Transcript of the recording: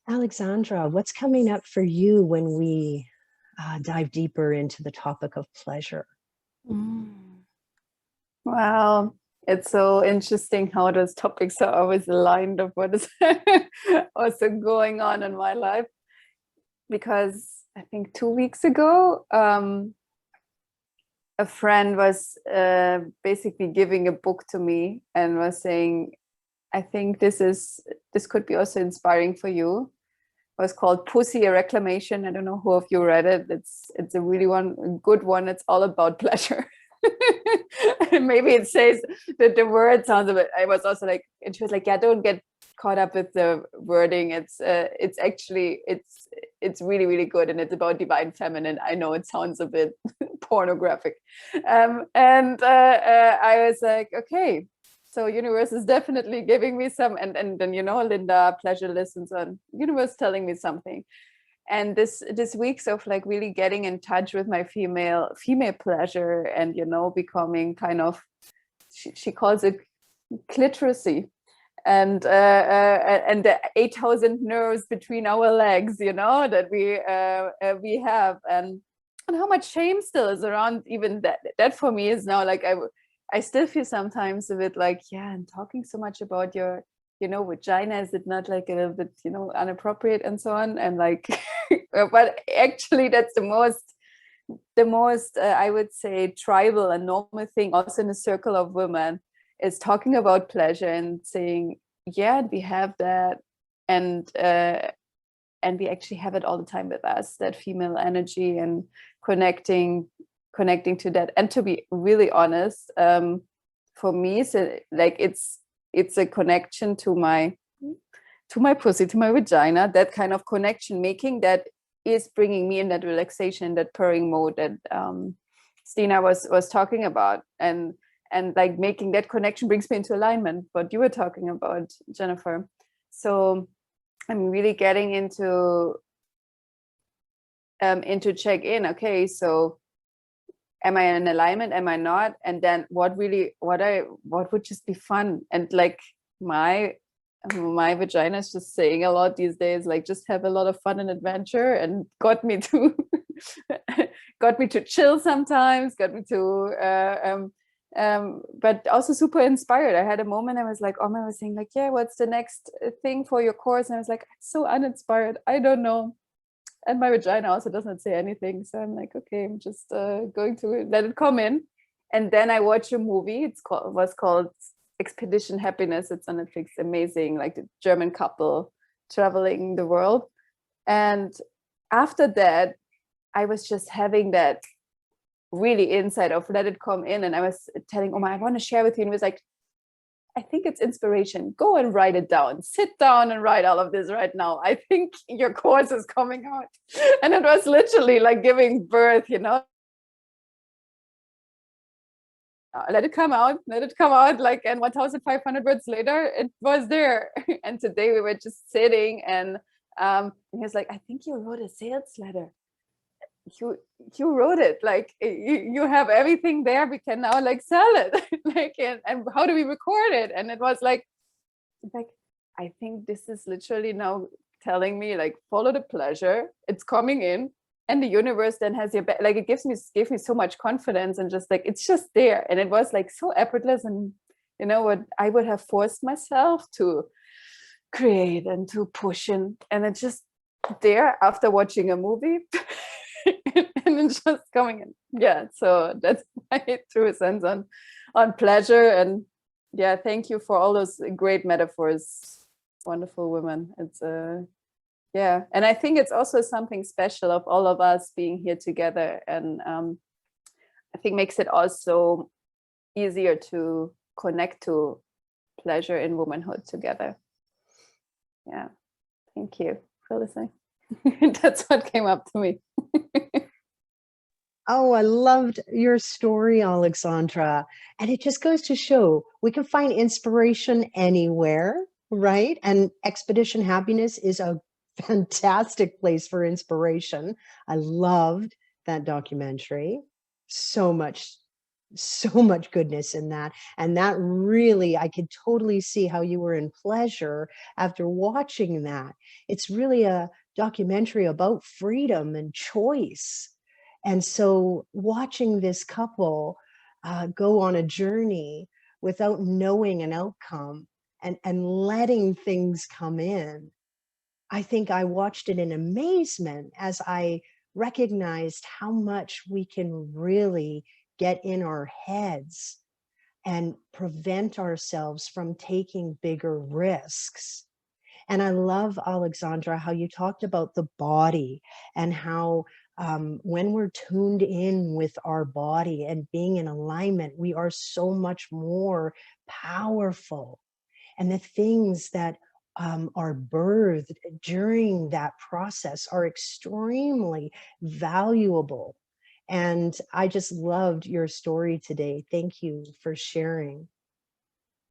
Alexandra, what's coming up for you when we dive deeper into the topic of pleasure? Mm. Wow, it's so interesting how those topics are always aligned of what is also going on in my life. Because I think 2 weeks ago, a friend was basically giving a book to me and was saying, I think this could be also inspiring for you. It was called Pussy, a Reclamation. I don't know who of you read it. It's a really good one. It's all about pleasure. And maybe it says that the word sounds a bit. I was also like, and she was like, yeah, don't get caught up with the wording. It's actually it's really, really good, and it's about divine feminine. I know it sounds a bit pornographic, and I was like, okay, so universe is definitely giving me some, and then Linda pleasure listens on universe telling me something. And this weeks of like really getting in touch with my female pleasure, and becoming kind of, she calls it clitorisy, and the 8,000 nerves between our legs, that we have, and how much shame still is around even that for me is now like I still feel sometimes a bit like, yeah, I'm talking so much about your vagina, is it not like a little bit inappropriate and so on, and like but actually that's the most I would say tribal and normal thing also in a circle of women, is talking about pleasure and saying, yeah, we have that, and we actually have it all the time with us, that female energy, and connecting to that. And to be really honest, for me, so like it's a connection to my pussy, to my vagina, that kind of connection making that is bringing me in that relaxation, that purring mode that Steena was talking about, and like making that connection brings me into alignment, what you were talking about, Jennifer. So I'm really getting into check in. Okay, so am I in alignment? Am I not? And then what would just be fun? And like my vagina is just saying a lot these days, like just have a lot of fun and adventure, and got me to chill sometimes, got me to but also super inspired. I had a moment, I was like, I was saying like, yeah, what's the next thing for your course? And I was like, so uninspired, I don't know. And my vagina also doesn't say anything. So I'm like, okay, I'm just going to let it come in. And then I watch a movie. It was called Expedition Happiness. It's on Netflix. Amazing, like the German couple traveling the world. And after that, I was just having that really insight of let it come in. And I was telling Oma, I want to share with you. And it was like, I think it's inspiration. Go and write it down. Sit down and write all of this right now. I think your course is coming out. And it was literally like giving birth, Let it come out, like, and 1,500 words later, it was there. And today we were just sitting, and he was like, I think you wrote a sales letter. You wrote it, like you have everything there, we can now like sell it. Like, and how do we record it? And it was like I think this is literally now telling me like, follow the pleasure, it's coming in, and the universe then has your back. Like it gave me so much confidence, and just like it's just there. And it was like so effortless, and what I would have forced myself to create and to push in, and it's just there after watching a movie. And it's just coming in. Yeah, so that's my true sense on pleasure. And yeah, thank you for all those great metaphors, wonderful women. It's yeah, and I think it's also something special of all of us being here together, and I think makes it also easier to connect to pleasure in womanhood together. Yeah, thank you for listening. That's what came up to me. Oh, I loved your story, Alexandra. And it just goes to show we can find inspiration anywhere, right? And Expedition Happiness is a fantastic place for inspiration. I loved that documentary. So much so much goodness in that. And that really, I could totally see how you were in pleasure after watching that. It's really a documentary about freedom and choice. And so watching this couple go on a journey without knowing an outcome and letting things come in, I think I watched it in amazement as I recognized how much we can really get in our heads and prevent ourselves from taking bigger risks. And I love, Alexandra, how you talked about the body and how when we're tuned in with our body and being in alignment, we are so much more powerful. And the things that are birthed during that process are extremely valuable. And I just loved your story today. Thank you for sharing.